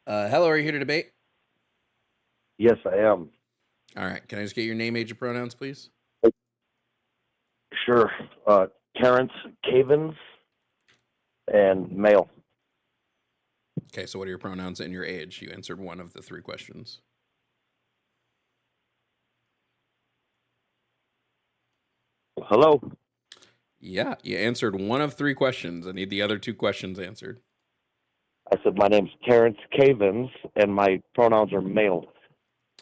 Hello, are you here to debate? Yes, I am. All right. Can I just get your name, age, and pronouns, please? Sure. Terrence Cavens and male. Okay, so what are your pronouns and your age? You answered one of the three questions. Hello. Yeah, you answered one of three questions. I need the other two questions answered. I said my name's Terrence Cavens and my pronouns are male.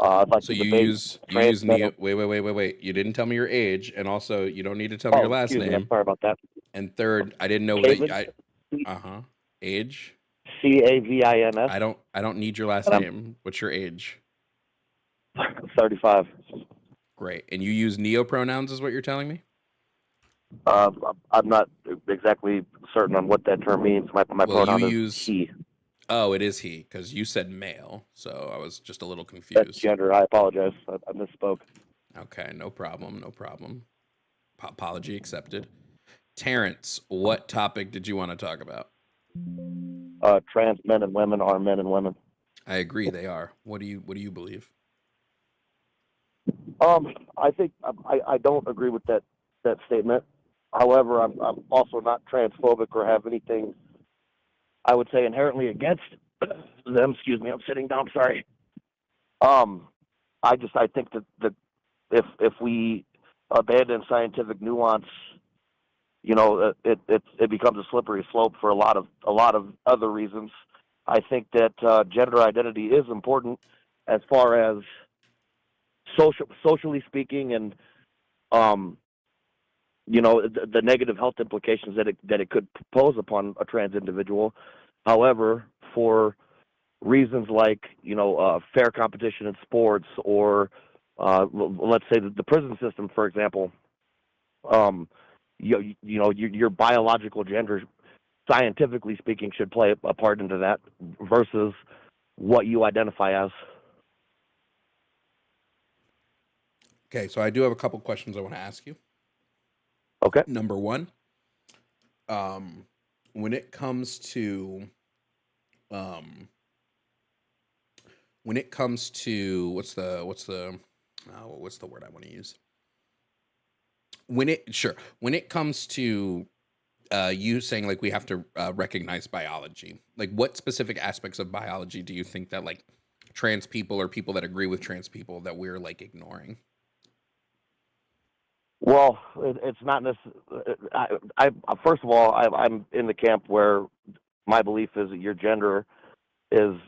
I'd like So to you debate use you trans use men. neo. Wait. You didn't tell me your age, and also you don't need to tell me your Oh, last excuse me. I'm name. sorry about that. And third, I didn't know that Cavens, I. Age. Cavins, I don't need your last and I'm name. What's your age? 35. Great. And you use neo pronouns, is what you're telling me? Uh, I'm not exactly certain on what that term means. My Well, you pronoun is use. he. Oh, it is he, because you said male, so I was just a little That's confused. gender. I apologize. I misspoke. Okay, no problem, no problem. Apology accepted. Terrence, what topic did you want to talk about? Trans men and women are men and women. I agree, they are. What do you believe? I think I don't agree with that statement. However, I'm also not transphobic or have anything I would say inherently against them. Excuse me, I'm sitting down. Sorry. Um, I think that if we abandon scientific nuance, it becomes a slippery slope for a lot of other reasons. I think that gender identity is important as far as socially speaking, and um, the negative health implications that it could pose upon a trans individual. However, for reasons like fair competition in sports, or let's say the prison system, for example, um, your biological gender, scientifically speaking, should play a part into that versus what you identify as. Okay, so I do have a couple questions I want to ask you. Okay. Number one, um, when it comes to um, what's the word I want to use? When it comes to you saying like we have to recognize biology, like what specific aspects of biology do you think that like trans people or people that agree with trans people that we're like ignoring? Well, it's not necessarily. First of all, I'm in the camp where my belief is that your gender is is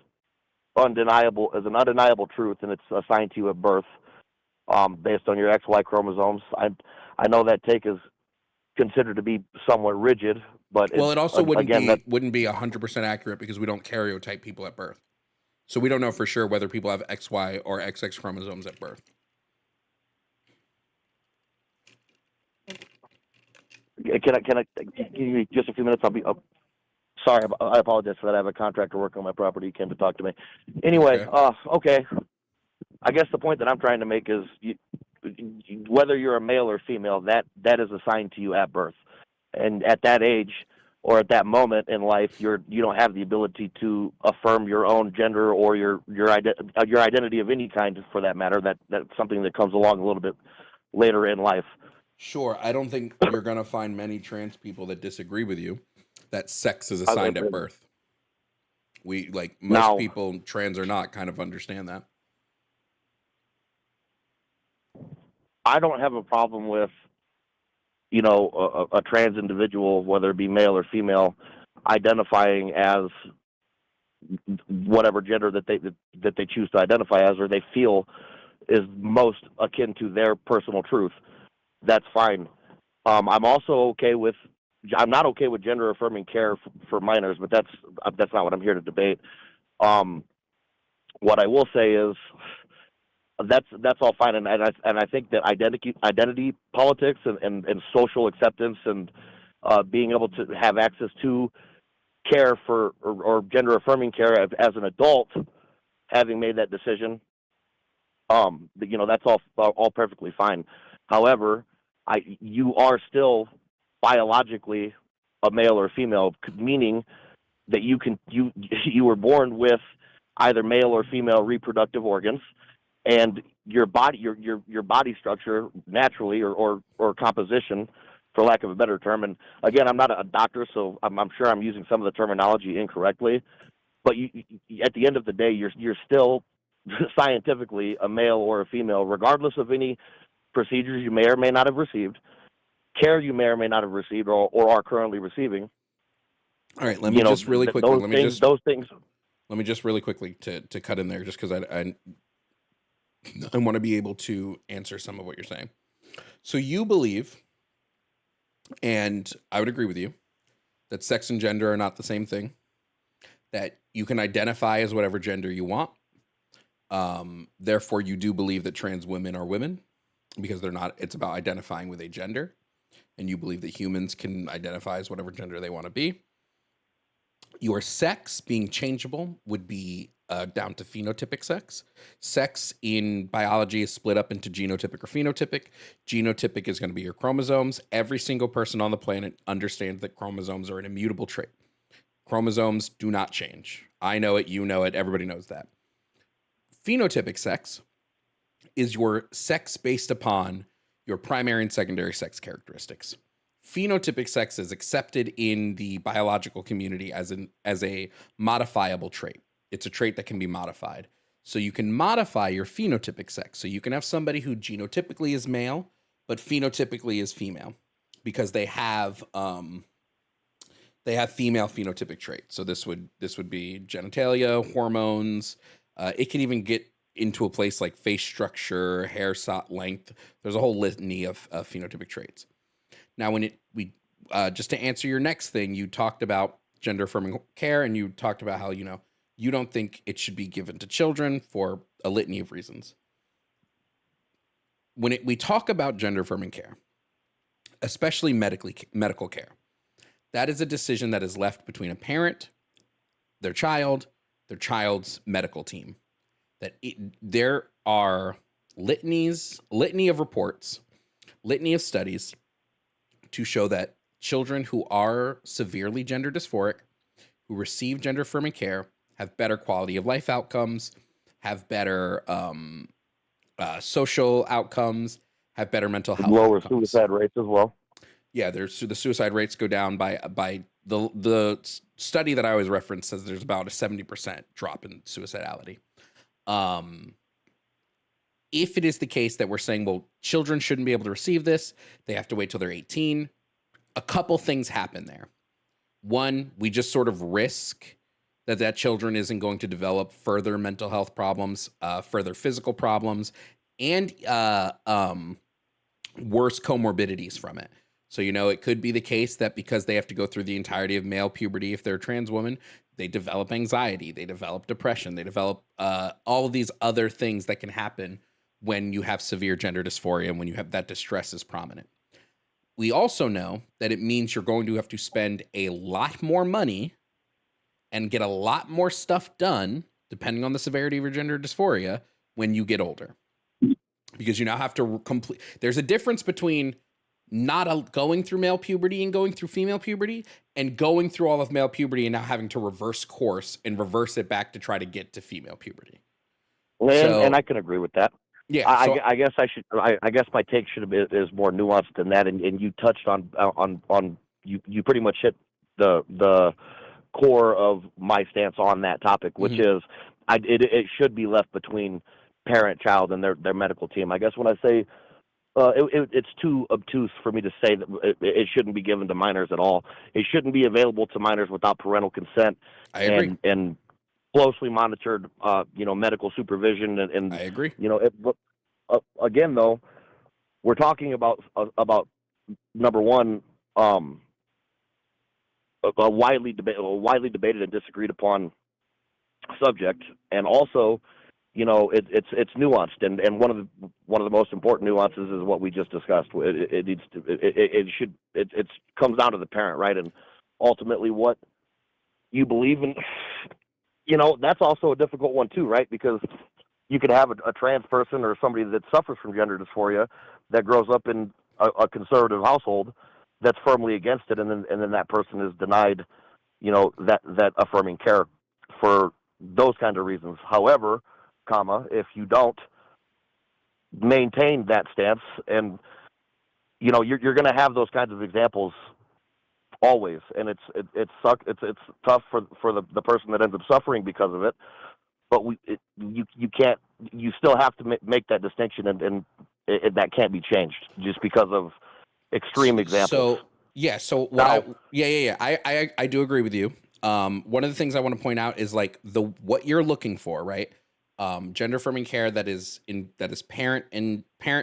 an undeniable truth, and it's assigned to you at birth, based on your XY chromosomes. I know that take is considered to be somewhat rigid, but Well, it's it also wouldn't again be that wouldn't be 100% accurate because we don't karyotype people at birth. So we don't know for sure whether people have XY or XX chromosomes at birth. can I give you just a few minutes? I'll be. Sorry, I apologize for that. I have a contractor working on my property. He came to talk to me. Anyway, Okay. okay. I guess the point that I'm trying to make is whether you're a male or female, that is assigned to you at birth, and at that age or at that moment in life, you don't have the ability to affirm your own gender or your identity of any kind, for that matter. That's something that comes along a little bit later in life. Sure. I don't think you're going to find many trans people that disagree with you that sex is I, assigned at birth. We like most now, people, trans or not, kind of understand that. I don't have a problem with a trans individual, whether it be male or female, identifying as whatever gender that they choose to identify as, or they feel is most akin to their personal truth. That's fine. I'm also okay with. I'm not okay with gender affirming care for minors, but that's not what I'm here to debate. Um, what I will say is that's all fine, and I think that identity politics and social acceptance, and being able to have access to care for, or gender affirming care as an adult, having made that decision, that's all perfectly fine. However, you are still biologically a male or female, meaning that you were born with either male or female reproductive organs, and your body structure naturally, or composition, for lack of a better term. And again, I'm not a doctor, so I'm sure I'm using some of the terminology incorrectly. But at the end of the day, you're still scientifically a male or a female, regardless of any procedures you may or may not have received, care you may or may not have received, or are currently receiving. All right, let me just really quickly. Those things. Let me just really quickly to cut in there, just because I want to be able to answer some of what you're saying. So you believe, and I would agree with you, that sex and gender are not the same thing. That you can identify as whatever gender you want. Therefore, you do believe that trans women are women, because they're not. It's about identifying with a gender, and you believe that humans can identify as whatever gender they want to be. Your sex being changeable would be down to phenotypic sex. Sex in biology is split up into genotypic or phenotypic. Genotypic is going to be your chromosomes. Every single person on the planet understands that chromosomes are an immutable trait. Chromosomes do not change. I know it, you know it, everybody knows that. Phenotypic sex is your sex based upon your primary and secondary sex characteristics. Phenotypic sex is accepted in the biological community as a modifiable trait. It's a trait that can be modified. So you can modify your phenotypic sex. So you can have somebody who genotypically is male, but phenotypically is female, because they have female phenotypic traits. So this would be genitalia, hormones. It can even get into a place like face structure, hair length. There's a whole litany of phenotypic traits. Now, just to answer your next thing, you talked about gender affirming care, and you talked about how, you don't think it should be given to children for a litany of reasons. When we talk about gender affirming care, especially medical care, that is a decision that is left between a parent, their child's medical team. There are litany of reports, litany of studies to show that children who are severely gender dysphoric, who receive gender affirming care, have better quality of life outcomes, have better social outcomes, have better mental health Lower outcomes. Suicide rates as well. Yeah, the suicide rates go down by the study that I always reference says there's about a 70% drop in suicidality. If it is the case that we're saying, well, children shouldn't be able to receive this, they have to wait till they're 18, a couple things happen there. One, we just sort of risk that children isn't going to develop further mental health problems, further physical problems, and worse comorbidities from it. So, it could be the case that because they have to go through the entirety of male puberty, if they're a trans woman, they develop anxiety, they develop depression, they develop all of these other things that can happen when you have severe gender dysphoria and when you have that distress is prominent. We also know that it means you're going to have to spend a lot more money and get a lot more stuff done, depending on the severity of your gender dysphoria, when you get older. Because you now have to complete. There's a difference between not going through male puberty and going through female puberty, and going through all of male puberty and now having to reverse course and reverse it back to try to get to female puberty. And I can agree with that. Yeah, I guess I guess my take is more nuanced than that, and you touched on you pretty much hit the core of my stance on that topic, which is it should be left between parent, child, and their medical team. I guess when I say it's too obtuse for me to say that it shouldn't be given to minors at all. It shouldn't be available to minors without parental consent. I agree. And closely monitored, medical supervision. And I agree. Again, though, we're talking about number one, a widely debated and disagreed upon subject, and also, it's nuanced, and one of the most important nuances is what we just discussed. It comes down to the parent, right? And ultimately, what you believe in. That's also a difficult one too, right? Because you could have a trans person or somebody that suffers from gender dysphoria that grows up in a conservative household that's firmly against it, and then that person is denied, that affirming care for those kind of reasons. However, if you don't maintain that stance, and you're going to have those kinds of examples always, and it's tough for the person that ends up suffering because of it. But you can't, you still have to make that distinction, and that can't be changed just because of extreme examples. So what Now, I do agree with you. One of the things I want to point out is like what you're looking for, right? Gender affirming care that is parent,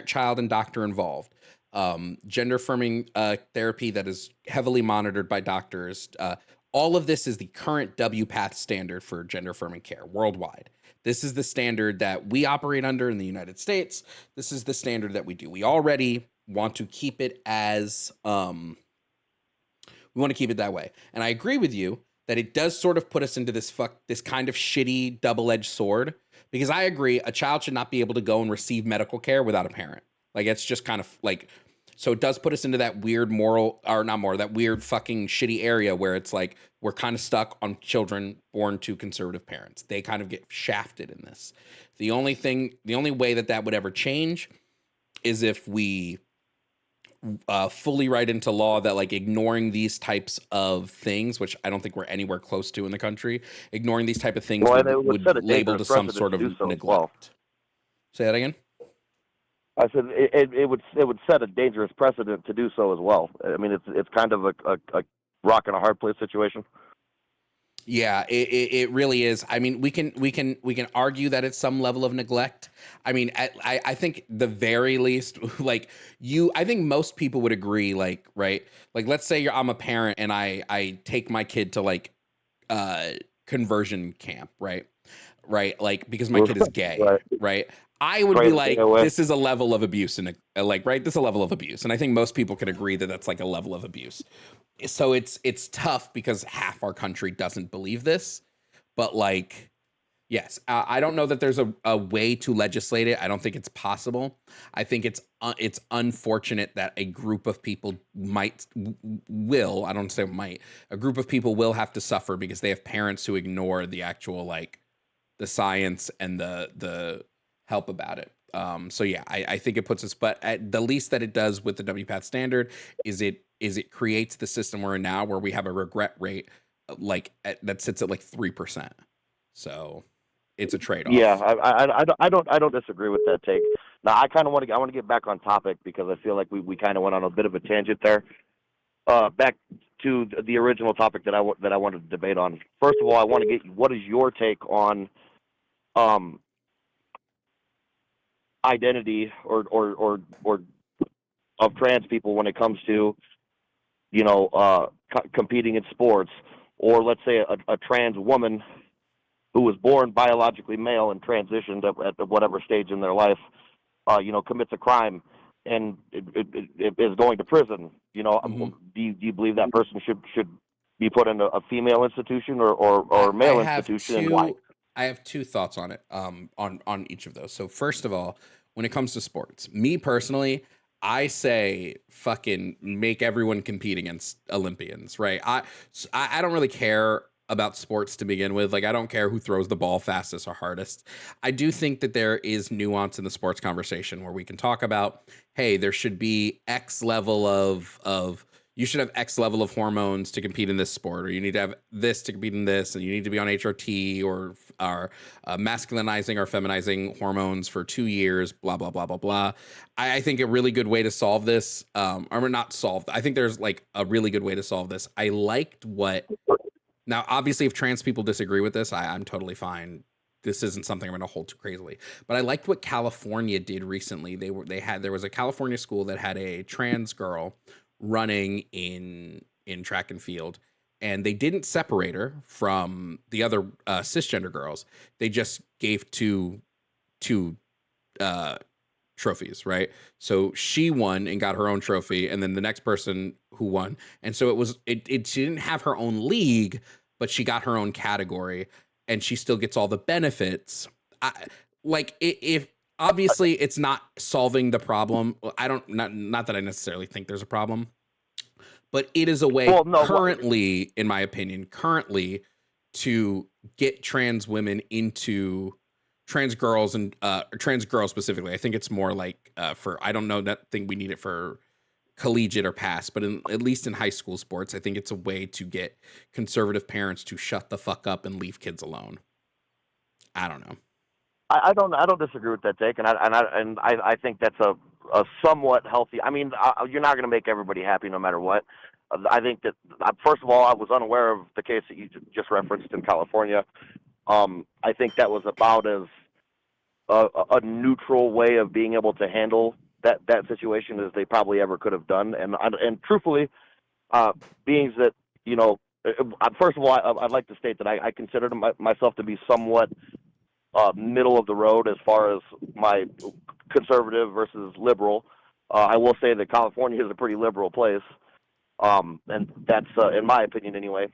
child, and doctor involved. Gender affirming therapy that is heavily monitored by doctors. All of this is the current WPATH standard for gender affirming care worldwide. This is the standard that we operate under in the United States. This is the standard that we do. We already want to keep it as we want to keep it that way. And I agree with you that it does sort of put us into this kind of shitty double-edged sword, because I agree a child should not be able to go and receive medical care without a parent. Like, it's just kind of like, so it does put us into that weird that weird fucking shitty area where it's like we're kind of stuck on children born to conservative parents. They kind of get shafted in this. The only way that would ever change is if we fully write into law that like ignoring these types of things, which I don't think we're anywhere close to in the country, ignoring these type of things would label to some sort of neglect. Well. Say that again? I said it would set a dangerous precedent to do so as well. I mean, it's kind of a rock and a hard place situation. Yeah, it really is. I mean, we can argue that it's some level of neglect. I mean, I think the very least, like I think most people would agree, like, right? Like, let's say I'm a parent and I take my kid to like conversion camp, right? Right, like, because my kid is gay, right? I would be like, this is a level of abuse, and this is a level of abuse, and I think most people could agree that that's like a level of abuse. So it's tough because half our country doesn't believe this, but like, yes, I don't know that there's a way to legislate it. I don't think it's possible. I think it's unfortunate that a group of people will, I don't say might, a group of people will have to suffer because they have parents who ignore the actual like the science and the help about it. So yeah, I think it puts us, but at the least that it does with the WPATH standard is it creates the system we're in now where we have a regret rate that sits at like 3%. So it's a trade-off. Yeah, I don't disagree with that take. Now I want to get back on topic because I feel like we kind of went on a bit of a tangent there. Back to the original topic that I wanted to debate on. First of all, I want to get what is your take on identity or of trans people when it comes to competing in sports, or let's say a trans woman who was born biologically male and transitioned at whatever stage in their life, commits a crime and it is going to prison. Do you believe that person should be put in a female institution or male institution, and why? I have two thoughts on it, on each of those. So first of all, when it comes to sports, me personally, I say fucking make everyone compete against Olympians, right? I don't really care about sports to begin with. Like, I don't care who throws the ball fastest or hardest. I do think that there is nuance in the sports conversation where we can talk about, hey, there should be X level of you should have X level of hormones to compete in this sport, or you need to have this to compete in this, and you need to be on HRT or masculinizing or feminizing hormones for 2 years, blah, blah, blah, blah, blah. I think a really good way to solve this, or not solve, I think there's like a really good way to solve this. I liked now, obviously, if trans people disagree with this, I'm totally fine. This isn't something I'm going to hold too crazily. But I liked what California did recently. There was a California school that had a trans girl running in track and field, and they didn't separate her from the other cisgender girls. They just gave two trophies, right? So she won and got her own trophy, and then the next person who won, and so she didn't have her own league, but she got her own category, and she still gets all the benefits. If obviously it's not solving the problem. Not that I necessarily think there's a problem, but it is a way in my opinion, to get trans women into trans girls and trans girls specifically. I think it's more like for, I don't know that thing we need it for collegiate or past, but at least in high school sports, I think it's a way to get conservative parents to shut the fuck up and leave kids alone. I don't know. I don't disagree with that take, and I think that's a somewhat healthy. I mean, you're not going to make everybody happy no matter what. I think that first of all, I was unaware of the case that you just referenced in California. I think that was about as a neutral way of being able to handle that situation as they probably ever could have done. And truthfully, being that, you know, first of all, I'd like to state that I consider myself to be somewhat middle of the road as far as my conservative versus liberal. I will say that California is a pretty liberal place, and that's in my opinion anyway.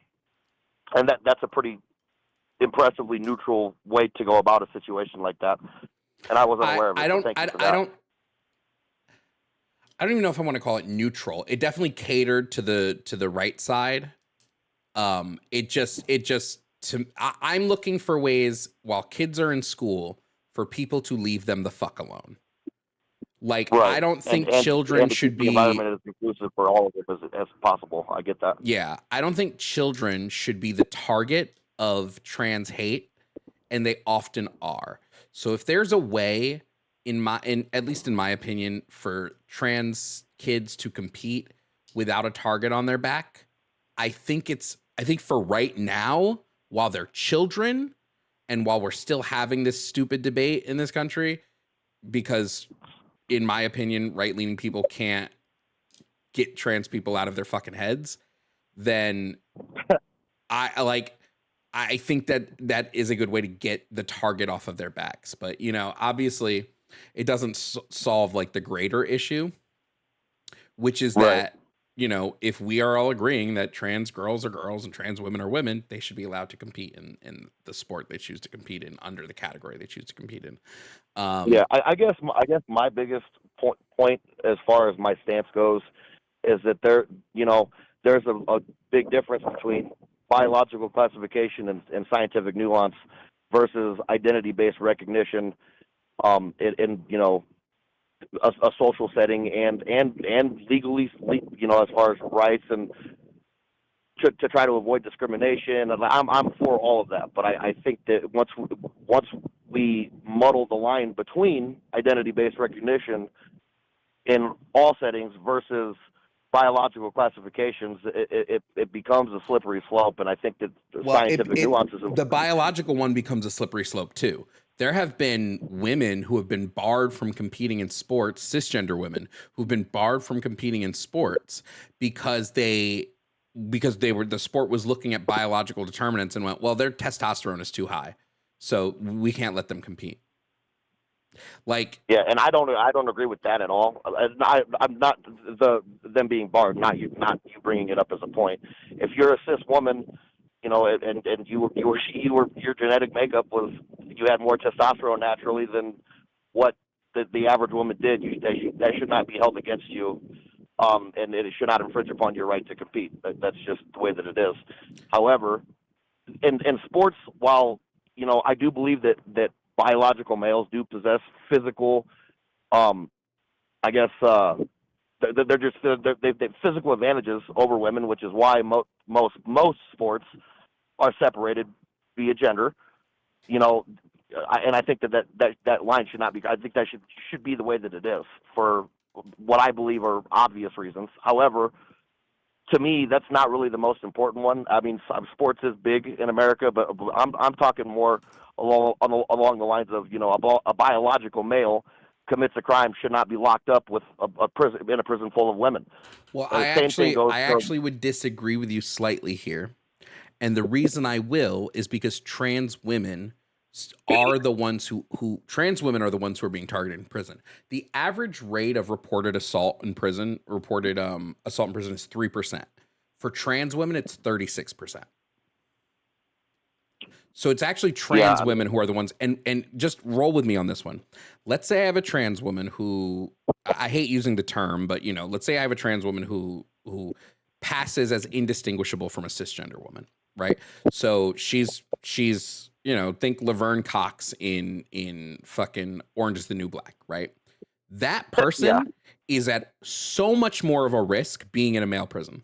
And that's a pretty impressively neutral way to go about a situation like that. And I wasn't aware of it. I don't even know if I want to call it neutral. It definitely catered to the right side. I'm looking for ways while kids are in school for people to leave them the fuck alone. Like, right. I don't think children should be. The environment is inclusive for all of it as possible. I get that. Yeah, I don't think children should be the target of trans hate, and they often are. So if there's a way, at least in my opinion, for trans kids to compete without a target on their back, I think for right now, while they're children, and while we're still having this stupid debate in this country, because in my opinion, right-leaning people can't get trans people out of their fucking heads, then I think that is a good way to get the target off of their backs. But, you know, obviously it doesn't solve like the greater issue, which is that, you know, if we are all agreeing that trans girls are girls and trans women are women, they should be allowed to compete in the sport they choose to compete in under the category they choose to compete in. I guess my biggest point as far as my stance goes is that there's a big difference between biological classification and scientific nuance versus identity-based recognition in you know, a social setting and legally, you know, as far as rights and to try to avoid discrimination. And I'm for all of that, but I think that once we muddle the line between identity-based recognition in all settings versus biological classifications, it becomes a slippery slope. And I think that scientific nuances. The biological one becomes a slippery slope too. There have been women who have been barred from competing in sports, cisgender women who've been barred from competing in sports because the sport was looking at biological determinants and went, well, their testosterone is too high, so we can't let them compete. Like, yeah, and I don't agree with that at all. I'm not them being barred, not you bringing it up as a point. If you're a cis woman, you know, and your genetic makeup was, you had more testosterone naturally than what the average woman did, that should not be held against you, and it should not infringe upon your right to compete. That's just the way that it is. However, in sports, while, you know, I do believe that biological males do possess physical, I guess, they've physical advantages over women, which is why most sports are separated via gender. You know, and I think that line should not be. I think that should be the way that it is for what I believe are obvious reasons. However, to me, that's not really the most important one. I mean, sports is big in America, but I'm talking more along the lines of, you know, a biological male commits a crime, should not be locked up with a prison full of women. Well, I actually would disagree with you slightly here, and the reason I will is because trans women are the ones who are being targeted in prison. The average rate of reported assault in prison is 3%. For trans women, it's 36%. So it's actually trans women who are the ones, and just roll with me on this one. Let's say I have a trans woman who, I hate using the term, but, you know, let's say I have a trans woman who passes as indistinguishable from a cisgender woman, right? So she's think Laverne Cox in fucking Orange is the New Black, right? That Yeah, person is at so much more of a risk being in a male prison.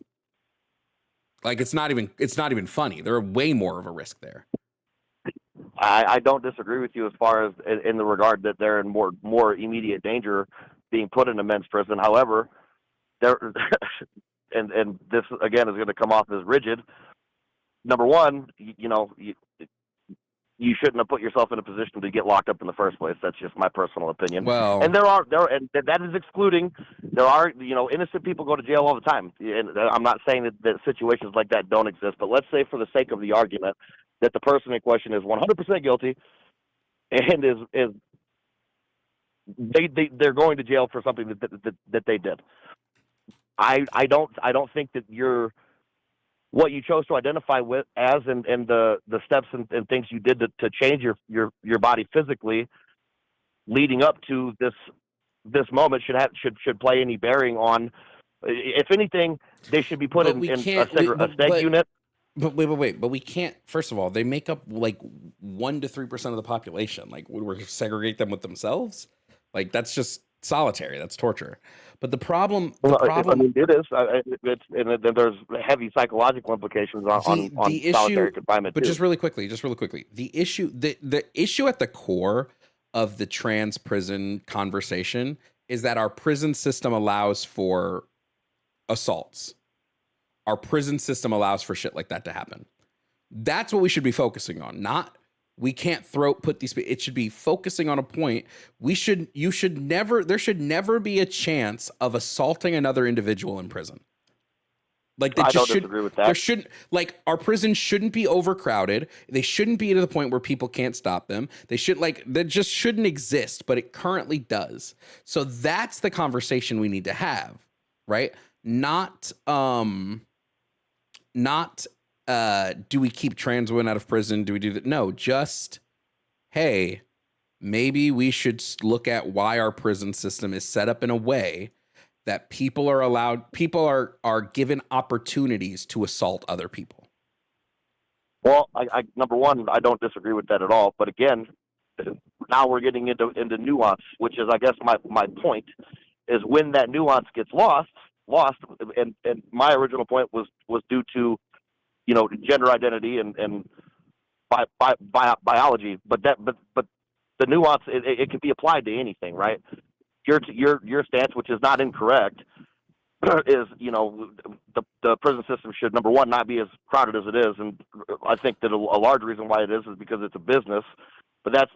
Like it's not even funny. They're way more of a risk there. I don't disagree with you as far as in the regard that they're in more immediate danger being put in a men's prison. However, there and this again is going to come off as rigid. Number one, you shouldn't have put yourself in a position to get locked up in the first place. That's just my personal opinion. Well, And and that is excluding. There are innocent people go to jail all the time, and I'm not saying that situations like that don't exist. But let's say, for the sake of the argument, that the person in question is 100% guilty and is they're going to jail for something that they did. I don't think that what you chose to identify with as and the steps and things you did to change your body physically leading up to this moment should play any bearing on. If anything, they should be put but in we a can't. seg unit. But wait. But we can't. First of all, they make up like 1 to 3% of the population. Like, would we segregate them with themselves? Like, that's just solitary. That's torture. But the problem. I mean, it is. And then there's heavy psychological implications on the solitary issue. confinement But too. just really quickly, the issue at the core of the trans prison conversation is that our prison system allows for assaults. Our prison system allows for shit like that to happen. That's what we should be focusing on. Not we can't put these. It should be focusing on a point. There should never be a chance of assaulting another individual in prison. Like I don't disagree with that. There shouldn't, like, our prisons shouldn't be overcrowded. They shouldn't be to the point where people can't stop them. That just shouldn't exist, but it currently does. So that's the conversation we need to have, right? Not do we keep trans women out of prison? Do we do that? No, just, hey, maybe we should look at why our prison system is set up in a way that people are given opportunities to assault other people. Well, I number one, I don't disagree with that at all. But again, now we're getting into nuance, which is, I guess, my point is when that nuance gets lost, and my original point was due to gender identity and biology, but the nuance it can be applied to anything, right? Your stance, which is not incorrect, is the prison system should, number one, not be as crowded as it is, and I think that a large reason why it is because it's a business, but that's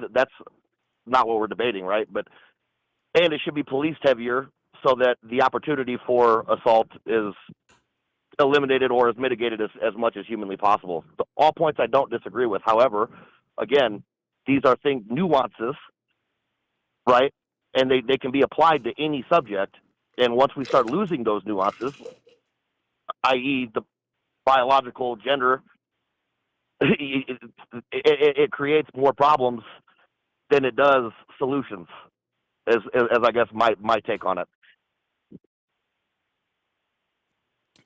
not what we're debating, right? And it should be policed heavier so that the opportunity for assault is eliminated or is mitigated as much as humanly possible. All points I don't disagree with. However, again, these are nuances, right? And they can be applied to any subject. And once we start losing those nuances, i.e. the biological gender, it creates more problems than it does solutions, as I guess my take on it.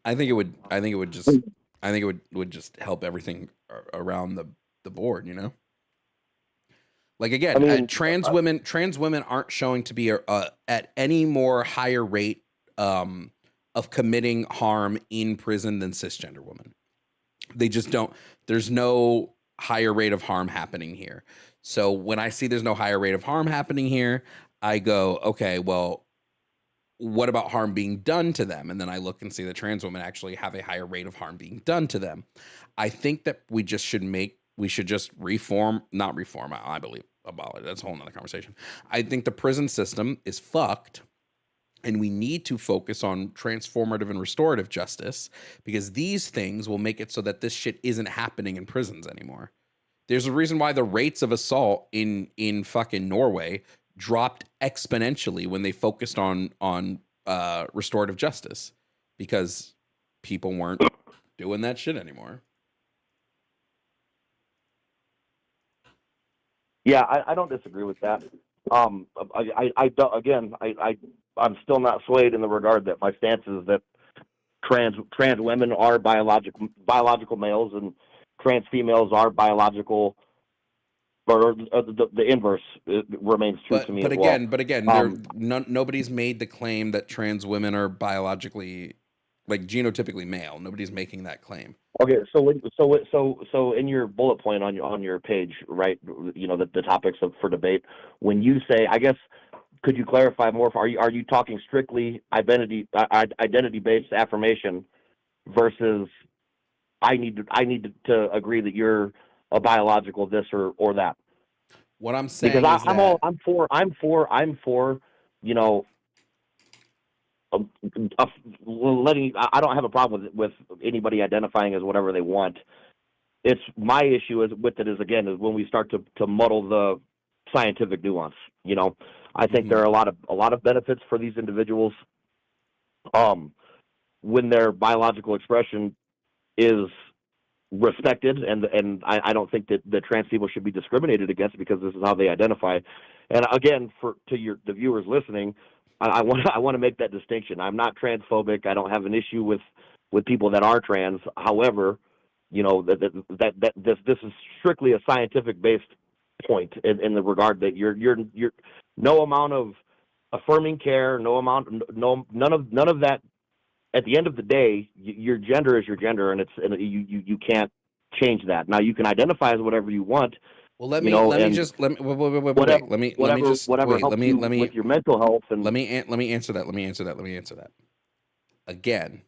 I think it would just help everything around the board, Like, again, I mean, trans women aren't showing to be at any more higher rate of committing harm in prison than cisgender women. They just don't. There's no higher rate of harm happening here. So when I see there's no higher rate of harm happening here, I go, okay, well, what about harm being done to them? And then I look and see that trans women actually have a higher rate of harm being done to them. I think that we should just not reform. I believe about it. That's a whole nother conversation. I think the prison system is fucked, and we need to focus on transformative and restorative justice, because these things will make it so that this shit isn't happening in prisons anymore. There's a reason why the rates of assault in fucking Norway dropped exponentially when they focused on restorative justice, because people weren't doing that shit anymore. Yeah, I don't disagree with that. I'm still not swayed in the regard that my stance is that trans women are biological males, and trans females are biological, or the inverse remains true to me But as well. again, nobody's made the claim that trans women are biologically, like, genotypically male. Nobody's making that claim. Okay, so in your bullet point on your page, right? You know, the topics for debate. When you say, I guess, could you clarify more? Are you talking strictly identity based affirmation versus I need to agree that you're a biological this or that? What I'm Because saying is that I'm for, you know, letting. I don't have a problem with anybody identifying as whatever they want. It's my issue is again is when we start to muddle the scientific nuance. You know, I think there are a lot of benefits for these individuals when their biological expression is respected, and I don't think that trans people should be discriminated against because this is how they identify. And again, the viewers listening, I want to make that distinction. I'm not transphobic. I don't have an issue with people that are trans. However, you know, that this is strictly a scientific based point in the regard that you're no amount of affirming care, none of that. At the end of the day, your gender is your gender, and you can't change that. Now you can identify as whatever you want. well, You know, let me and just let me whatever wait. Let me just whatever wait. helps you with your mental health and Let me answer that. Let me answer that. Again,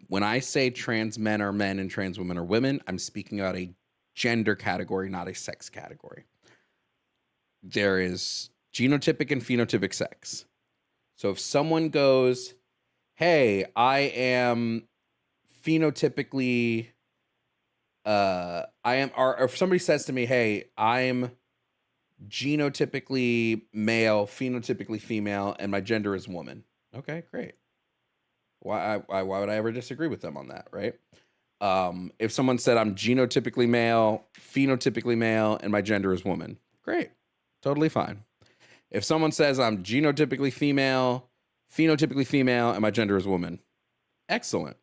when I say trans men are men and trans women are women, I'm speaking about a gender category, not a sex category. There is genotypic and phenotypic sex. So if someone goes, hey, I am phenotypically, or if somebody says to me, hey, I'm genotypically male, phenotypically female, and my gender is woman. Okay, great. Why would I ever disagree with them on that, right? If someone said I'm genotypically male, phenotypically male, and my gender is woman, great, totally fine. If someone says I'm genotypically female, phenotypically female, and my gender is woman, excellent,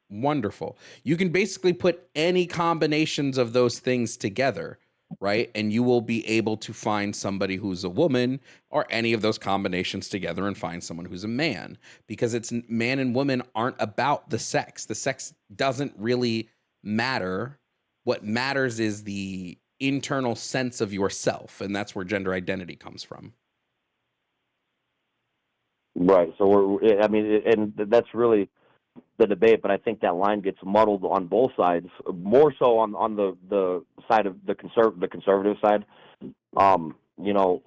wonderful. You can basically put any combinations of those things together, right? And you will be able to find somebody who's a woman, or any of those combinations together and find someone who's a man, because it's man and woman aren't about the sex. The sex doesn't really matter. What matters is the internal sense of yourself, and that's where gender identity comes from. right. So and that's really the debate. But I think that line gets muddled on both sides, more so on the side of the conservative side. You know,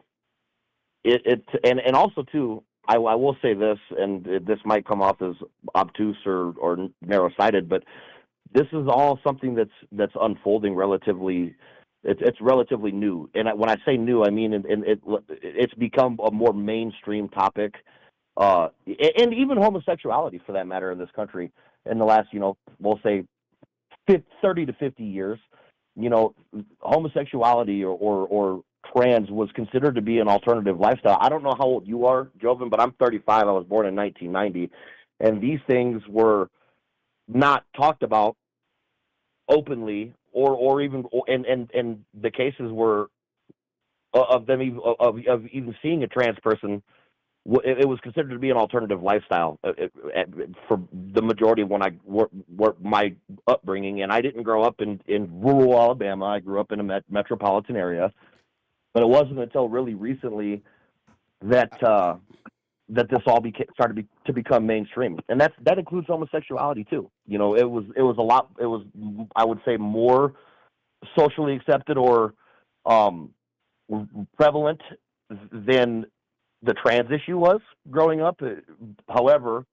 and also too, I will say this, and this might come off as obtuse or narrow-sighted, but this is all something that's unfolding relatively. It's relatively new, and when I say new, I mean it's become a more mainstream topic, and even homosexuality for that matter in this country in the last, we'll say 30 to 50 years. You know, homosexuality or trans was considered to be an alternative lifestyle. I don't know how old you are, Jovan, but I'm 35. I was born in 1990, and these things were not talked about openly, or even, and the cases were of them even, of even seeing a trans person. It was considered to be an alternative lifestyle for the majority of my upbringing. And I didn't grow up in rural Alabama. I grew up in a metropolitan area. But it wasn't until really recently that this all started to become mainstream, and that includes homosexuality too. You know, it was a lot. It was, I would say, more socially accepted or prevalent than the trans issue was growing up. However,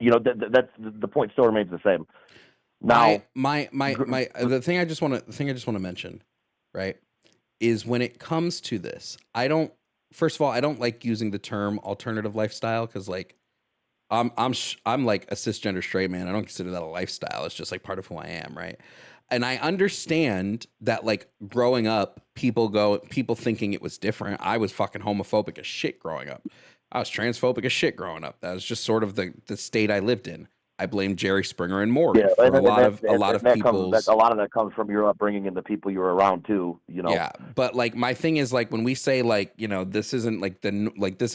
that's the point still remains the same. Now, The thing I just want to mention, right, is when it comes to this, first of all, I don't like using the term alternative lifestyle, because like I'm like a cisgender straight man. I don't consider that a lifestyle. It's just like part of who I am, right? And I understand that, like, growing up, people thinking it was different. I was fucking homophobic as shit growing up. I was transphobic as shit growing up. That was just sort of the state I lived in. I blame Jerry Springer and Maury Yeah, for a lot of a people's. lot of that comes from your upbringing and the people you were around too. Yeah, but like my thing is like when we say like, you know, this isn't like this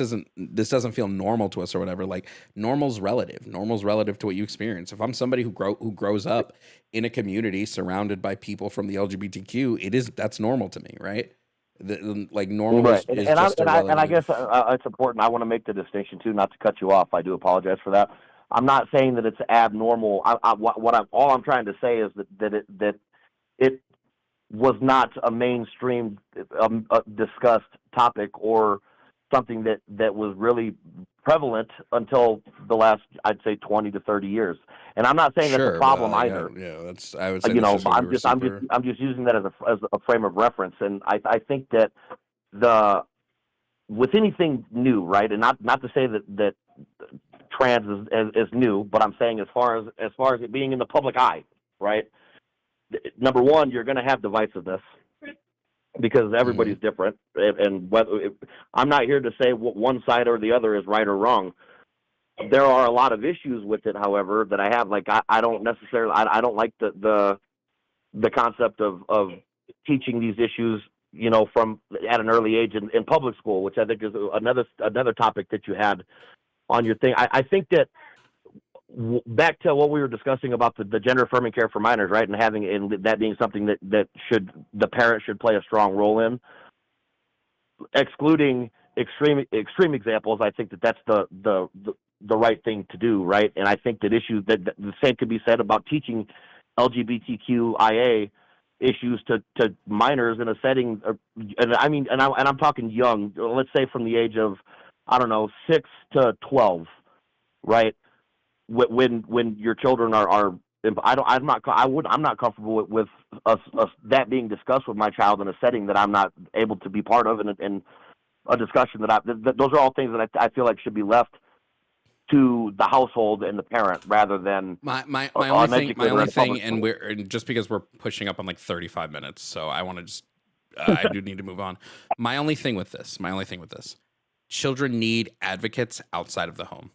doesn't feel normal to us or whatever, like normal's relative. Normal's relative to what you experience. If I'm somebody who grows up in a community surrounded by people from the LGBTQ, that's normal to me, right? Like normal Right, is just a and I guess relative. it's important. I want to make the distinction too, not to cut you off. I do apologize for that. I'm not saying that it's abnormal. All I'm trying to say is that it was not a mainstream discussed topic or something that was really prevalent until the last, I'd say, 20 to 30 years. And I'm not saying that's a Sure, but problem either. yeah, that's I would say that's just when we were super. I'm just using that as a frame of reference. And I think that the with anything new, right? And not to say that trans is new, but I'm saying as far as it being in the public eye, right? Number one, you're going to have divisiveness because everybody's different, and I'm not here to say what one side or the other is right or wrong. There are a lot of issues with it, however, that I have. Like I don't necessarily, I don't like the concept of teaching these issues, you know, from at an early age in public school, which I think is another topic that you had on your thing. I think that back to what we were discussing about the gender affirming care for minors, right, and that being something that the parent should play a strong role in. Excluding extreme examples, I think that's the right thing to do, right? And I think that issues that the same could be said about teaching LGBTQIA issues to minors in a setting, and I'm talking young. Let's say from the age of 6 to 12, right? When your children are I'm not comfortable with us that being discussed with my child in a setting that I'm not able to be part of, and a discussion that those are all things that I feel like should be left to the household and the parent rather than my only thing, and just because we're pushing up on like 35 minutes, so I want to just I do need to move on. My only thing with this, children need advocates outside of the home.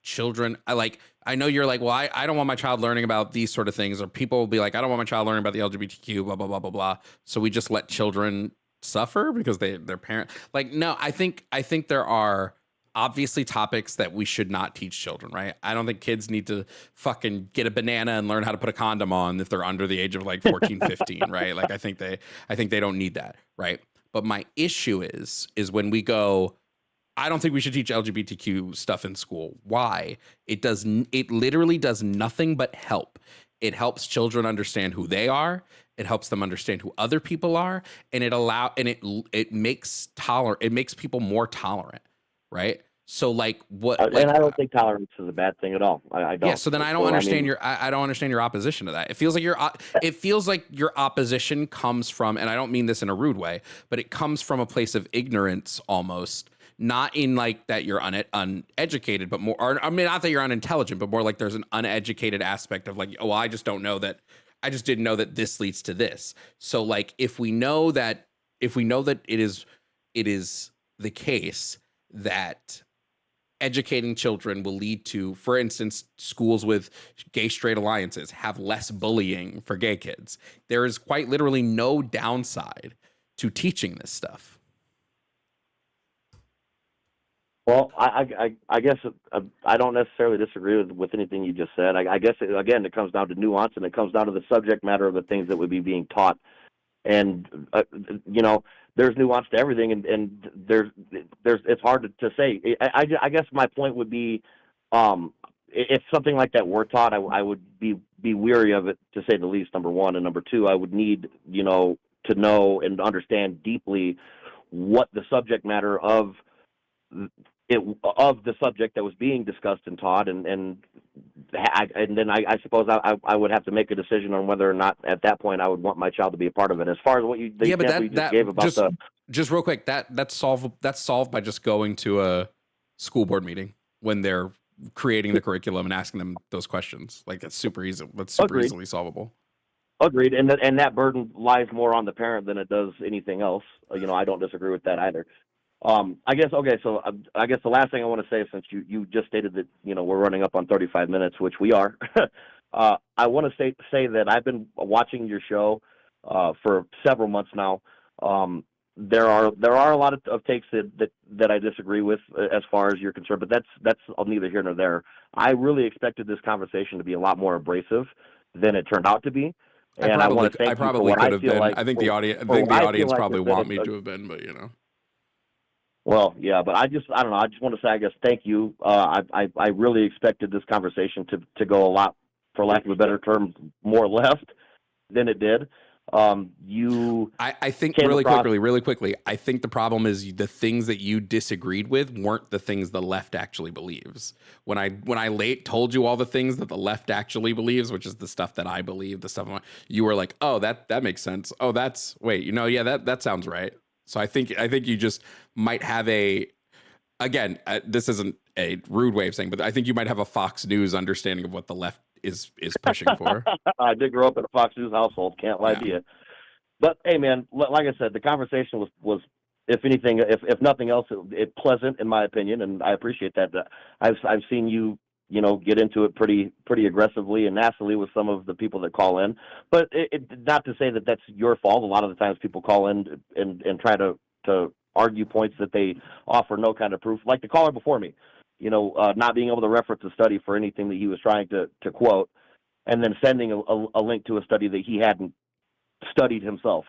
Children, I know you're like, well, I don't want my child learning about these sort of things, or people will be like, I don't want my child learning about the LGBTQ, blah, blah, blah, blah, blah. So we just let children suffer because their parent, like, no, I think there are obviously topics that we should not teach children, right? I don't think kids need to fucking get a banana and learn how to put a condom on if they're under the age of like 14, 15, right? Like, I think they don't need that, right? But my issue is when we go, I don't think we should teach LGBTQ stuff in school. Why? It literally does nothing but help. It helps children understand who they are. It helps them understand who other people are, and it makes people more tolerant, right? So like what? And I don't think tolerance is a bad thing at all. I don't. Yeah. So then I don't understand I don't understand your opposition to that. It feels like your opposition comes from, and I don't mean this in a rude way, but it comes from a place of ignorance almost. Not in like that you're uneducated, but more, or I mean, not that you're unintelligent, but more like there's an uneducated aspect of like, oh, well, I just didn't know that this leads to this. So like, if we know that it is the case that educating children will lead to, for instance, schools with gay straight alliances have less bullying for gay kids, there is quite literally no downside to teaching this stuff. Well, I guess I don't necessarily disagree with anything you just said. I guess it comes down to nuance, and it comes down to the subject matter of the things that would be being taught. And there's nuance to everything, and there's it's hard to say. I guess my point would be, if something like that were taught, I would be weary of it, to say the least. Number one, and number two, I would need to know and understand deeply what the subject matter of the subject that was being discussed and taught, and then I suppose I would have to make a decision on whether or not at that point I would want my child to be a part of it. As far as what you just gave about just real quick, that's solved by just going to a school board meeting when they're creating the curriculum and asking them those questions. Like it's super easy. That's super Agreed. Easily solvable. Agreed, and that burden lies more on the parent than it does anything else. I don't disagree with that either. I guess okay. So I guess the last thing I want to say, since you just stated that we're running up on 35 minutes, which we are, I want to say that I've been watching your show for several months now. There are a lot of takes that I disagree with as far as you're concerned, but that's neither here nor there. I really expected this conversation to be a lot more abrasive than it turned out to be. And I want to thank you for what could I have feel been. like. I think the audience, probably has been want me to have been, but Well, yeah, but I don't know. I just want to say, I guess, thank you. I really expected this conversation to go a lot, for lack of a better term, more left than it did. I think really quickly, I think the problem is the things that you disagreed with weren't the things the left actually believes. When I told you all the things that the left actually believes, which is the stuff that I believe, the stuff you were like, oh, that makes sense. Oh, that sounds right. So I think you just might have this isn't a rude way of saying, but I think you might have a Fox News understanding of what the left is pushing for. I did grow up in a Fox News household. Can't lie to you. But hey, man, like I said, the conversation was if anything, if nothing else, it pleasant in my opinion, and I appreciate that. I've seen you get into it pretty aggressively and nastily with some of the people that call in. But not to say that that's your fault. A lot of the times people call in and try to argue points that they offer no kind of proof. Like the caller before me, not being able to reference a study for anything that he was trying to quote, and then sending a link to a study that he hadn't studied himself,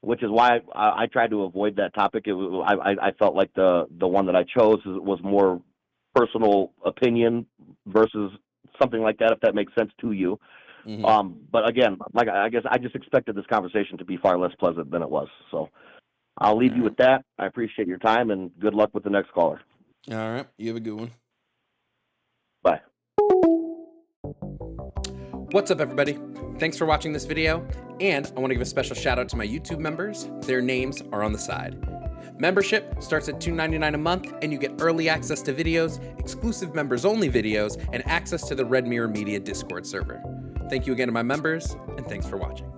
which is why I tried to avoid that topic. I felt like the one that I chose was more personal opinion versus something like that, if that makes sense to you. Mm-hmm. But again, I guess I just expected this conversation to be far less pleasant than it was. So I'll leave you with that. I appreciate your time, and good luck with the next caller. All right. You have a good one. Bye. What's up, everybody? Thanks for watching this video, and I want to give a special shout out to my YouTube members. Their names are on the side. Membership starts at $2.99 a month, and you get early access to videos, exclusive members-only videos, and access to the Red Mirror Media Discord server. Thank you again to my members, and thanks for watching.